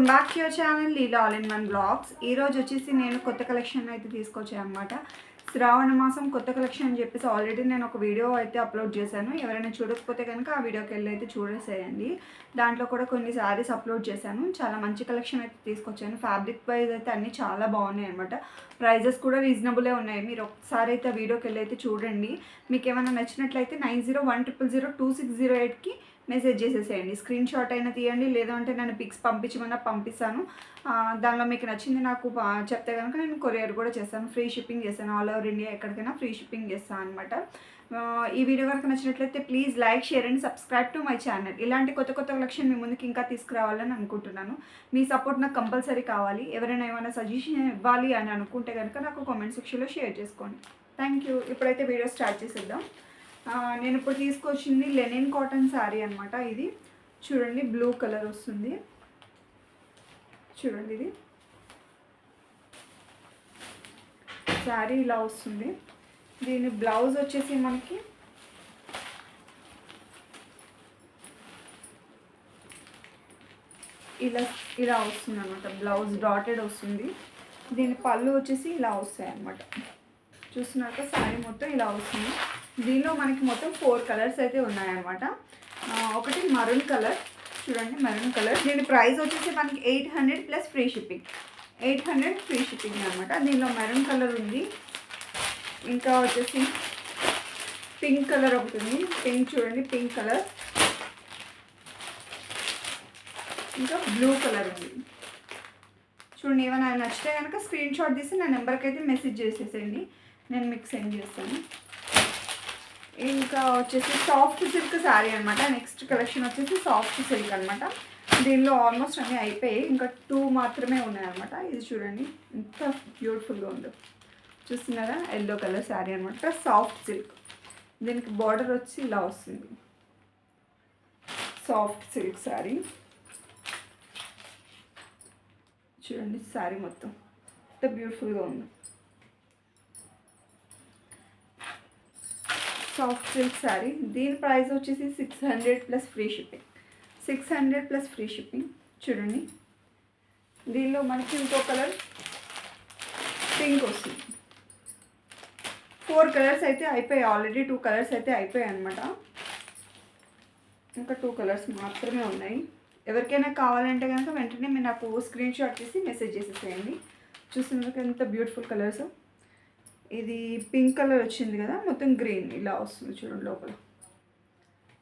Welcome back to your channel Leela all in one blogs. ఈరోజు వచ్చేసి నేను కొత్త కలెక్షన్ అయితే తీసుకొచ్చాను అనమాట. శ్రావణ మాసం కొత్త కలెక్షన్ అని చెప్పేసి ఆల్రెడీ నేను ఒక వీడియో అయితే అప్లోడ్ చేశాను. ఎవరైనా చూడకపోతే కనుక ఆ వీడియోకి వెళ్ళి అయితే చూడేసేయండి. దాంట్లో కూడా కొన్ని శారీస్ అప్లోడ్ చేశాను. చాలా మంచి కలెక్షన్ అయితే తీసుకొచ్చాను. ఫ్యాబ్రిక్ వైజ్ అయితే అన్నీ చాలా బాగున్నాయి అనమాట. ప్రైజెస్ కూడా రీజనబులే ఉన్నాయి. మీరు ఒకసారి అయితే ఆ వీడియోకి వెళ్ళి అయితే చూడండి. మీకు ఏమైనా నచ్చినట్లయితే 9010026008కి మెసేజ్ చేసేసేయండి. స్క్రీన్ షాట్ అయినా తీయండి, లేదంటే నేను పిక్స్ పంపించమన్నా పంపిస్తాను. దానిలో మీకు నచ్చింది నాకు చెప్తే కనుక నేను కొరియర్ కూడా చేస్తాను. ఫ్రీ షిప్పింగ్ చేస్తాను. ఆల్ ఓవర్ ఇండియా ఎక్కడికైనా ఫ్రీ షిప్పింగ్ చేస్తాను అనమాట. ఈ వీడియో కనుక నచ్చినట్లయితే please like, share and subscribe to my channel. ఇలాంటి కొత్త కొత్త కలెక్షన్ మీ ముందుకు ఇంకా తీసుకురావాలని అనుకుంటున్నాను. మీ సపోర్ట్ నాకు కంపల్సరీ కావాలి. ఎవరైనా ఏమైనా సజెషన్ ఇవ్వాలి అని అనుకుంటే కనుక నాకు కామెంట్ సెక్షన్లో షేర్ చేసుకోండి. Thank you. ఇప్పుడైతే వీడియో స్టార్ట్ చేసేద్దాం. నేను ఇప్పుడు తీసుకొచ్చింది లెనిన్ కాటన్ శారీ అనమాట. ఇది చూడండి, బ్లూ కలర్ వస్తుంది. చూడండి, ఇది శారీ ఇలా వస్తుంది. దీని బ్లౌజ్ వచ్చేసి మనకి ఇలా వస్తుంది అనమాట. బ్లౌజ్ డాటెడ్ వస్తుంది. దీని పళ్ళు వచ్చేసి ఇలా వస్తాయి అన్నమాట. చూస్తున్నాక శారీ మొత్తం ఇలా వస్తుంది. దీనిలో మనకి మొత్తం 4 కలర్స్ అయితే ఉన్నాయన్నమాట. ఒకటి మరూన్ కలర్, చూడండి మరూన్ కలర్. దీని ప్రైస్ వచ్చేసి మనకి 800 plus free shipping. 800 free shipping అనమాట. దీనిలో మెరూన్ కలర్ ఉంది. ఇంకా వచ్చేసి పింక్ కలర్ ఒకటి ఉంది. పింక్ చూడండి, పింక్ కలర్. ఇంకా బ్లూ కలర్ ఉంది. చూడండి, ఏమైనా నచ్చితే కనుక స్క్రీన్ షాట్ తీసి నా నెంబర్కి అయితే మెసేజ్ చేసేసేయండి. నేను మీకు సెండ్ చేస్తాను. ఇంకా వచ్చేసి సాఫ్ట్ సిల్క్ శారీ అనమాట. నెక్స్ట్ కలెక్షన్ వచ్చేసి సాఫ్ట్ సిల్క్ అనమాట. దీనిలో ఆల్మోస్ట్ అన్నీ అయిపోయాయి. ఇంకా 2 మాత్రమే ఉన్నాయన్నమాట. ఇది చూడండి ఎంత బ్యూటిఫుల్గా ఉందో. చూస్తున్నారా, ఎల్లో కలర్ శారీ అనమాట. Soft silk. దీనికి బార్డర్ వచ్చి ఇలా వస్తుంది. సాఫ్ట్ సిల్క్ శారీ చూడండి. శారీ మొత్తం ఎంత బ్యూటిఫుల్గా ఉంది. Soft silk sari. దీని ప్రైస్ వచ్చేసి 600 plus free shipping. 600 plus free shipping. చూడండి, దీనిలో మనకి ఇంకో కలర్ పింక్ వస్తుంది. 4 కలర్స్ అయితే అయిపోయాయి. ఆల్రెడీ 2 కలర్స్ అయితే అయిపోయాయి అనమాట. ఇంకా 2 కలర్స్ మాత్రమే ఉన్నాయి. ఎవరికైనా కావాలంటే కనుక వెంటనే మీరు నాకు స్క్రీన్ షాట్ తీసి మెసేజ్ చేసేసేయండి. చూస్తున్నందుకు ఎంత బ్యూటిఫుల్ కలర్స్. ఇది పింక్ కలర్ వచ్చింది కదా, మొత్తం గ్రీన్ ఇలా వస్తుంది. చూడండి, లోపల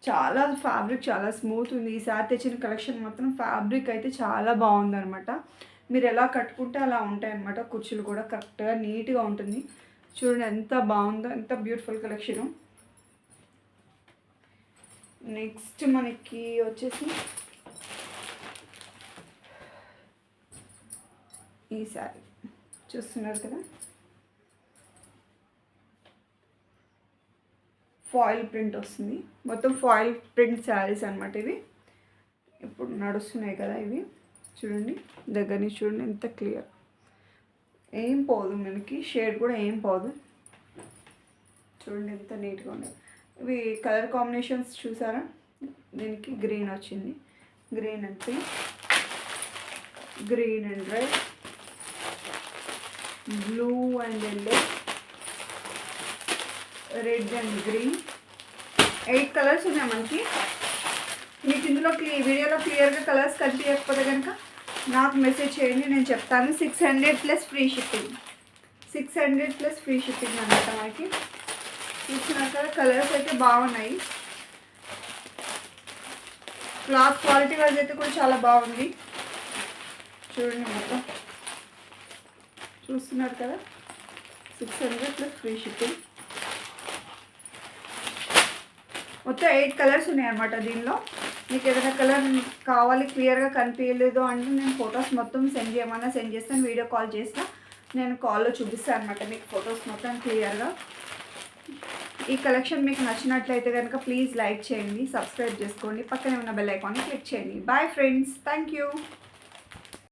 చాలా ఫ్యాబ్రిక్ చాలా స్మూత్ ఉంది. ఈసారి తెచ్చిన కలెక్షన్ మొత్తం ఫ్యాబ్రిక్ అయితే చాలా బాగుందనమాట. మీరు ఎలా కట్టుకుంటే అలా ఉంటాయి అన్నమాట. కుర్చీలు కూడా కరెక్ట్గా నీట్గా ఉంటుంది. చూడండి ఎంత బాగుందో, ఎంత బ్యూటిఫుల్ కలెక్షను. నెక్స్ట్ మనకి వచ్చేసి ఈ శారీ చూస్తున్నారు కదా, ఫాయిల్ ప్రింట్ వస్తుంది. మొత్తం ఫాయిల్ ప్రింట్ శారీస్ అనమాట ఇవి. ఇప్పుడు నడుస్తున్నాయి కదా ఇవి. చూడండి, దగ్గర నుంచి చూడండి ఎంత క్లియర్. ఏం పోదు మనకి, షేడ్ కూడా ఏం పోదు. చూడండి ఎంత నీట్గా ఉన్నాయి. ఇవి కలర్ కాంబినేషన్స్ చూసారా. దీనికి గ్రీన్ వచ్చింది, green and pink, green and red, blue and yellow, red and green. 8 colours ఉన్నాయి మనకి. మీకు ఇందులో వీడియోలో క్లియర్గా కలర్స్ కనిపించకపోతే కనుక నాకు మెసేజ్ చేయండి, నేను చెప్తాను. 600 plus free shipping. 600 plus free shipping అనమాట మనకి. చూసినాక కలర్స్ అయితే బాగున్నాయి. క్లాత్ క్వాలిటీ వైజ్ అయితే కూడా చాలా బాగుంది. చూడండి, మొత్తం చూస్తున్నారు కదా. 600 ప్లస్ ఫ్రీ షిప్పింగ్. మొత్తం 8 కలర్స్ ఉన్నాయి అన్నమాట దీనిలో. మీకు ఏదైనా కలర్ కావాలి, క్లియర్గా కనిపించలేదు అంటే నేను ఫొటోస్ మొత్తం సెండ్ చేయమన్నా సెండ్ చేస్తాను. వీడియో కాల్ చేస్తా, నేను కాల్లో చూపిస్తాను అనమాట మీకు ఫొటోస్ మొత్తం క్లియర్గా. ఈ కలెక్షన్ మీకు నచ్చినట్లయితే కనుక ప్లీజ్ లైక్ చేయండి, సబ్స్క్రైబ్ చేసుకోండి, పక్కనే ఉన్న బెల్ ఐకాన్ని క్లిక్ చేయండి. Bye friends, thank you.